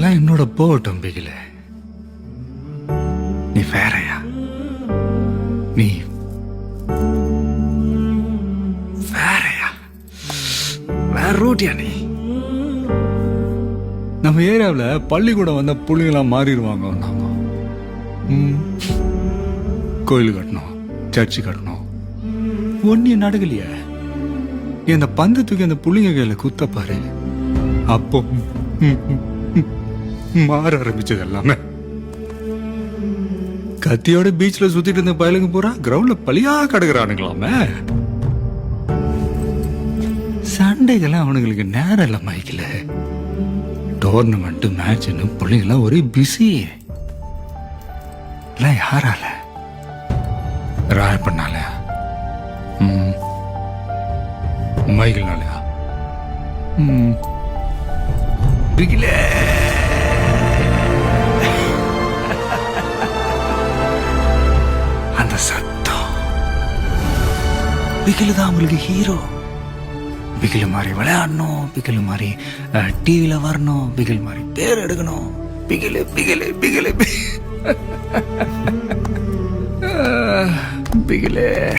அதெல்லாம் என்னோட போகட்டும் பிகில. நீ வேறயா? நீ வேறயா? வேற ரூட்டியா நீ? நம்ம ஏரியாவில் பள்ளிக்கூடம் வந்த புள்ளிங்களாம் மாறிடுவாங்க. கோயில் கட்டணும், சர்ச்சு கட்டணும், ஒன்னிய நடக்கலையே. இந்த பந்து தூக்கி அந்த புள்ளிங்க கையில குத்த பாரு, அப்போ மாற ஆரம்பிச்சது எல்லாமே. கத்தியோட பீச்ல சுத்திட்டு இருந்த பயலுங்க பூரா கிரவுண்ட்ல பழியா கிடக்குறானுங்களாமே. சண்டைகள்லாம் அவனுங்களுக்கு நேரம் இல்ல மைக்கில. டோர்னமெண்ட் மேட்ச்னு பிள்ளைங்களாம் ஒரே பிஸி. எல்லாம் யாரால? ராய் பண்ணாலயா? மைக்கிள்னாலயா? பிகிலே அந்த சத்தம். பிகிலு தான் அவங்களுக்கு ஹீரோ. பிகிலு மாதிரி விளையாடணும், பிகிலு மாதிரி டிவியில வரணும், பிகில் மாதிரி பேர் எடுக்கணும். பிகிலு பிகிலு பிகிலு பிகிலே.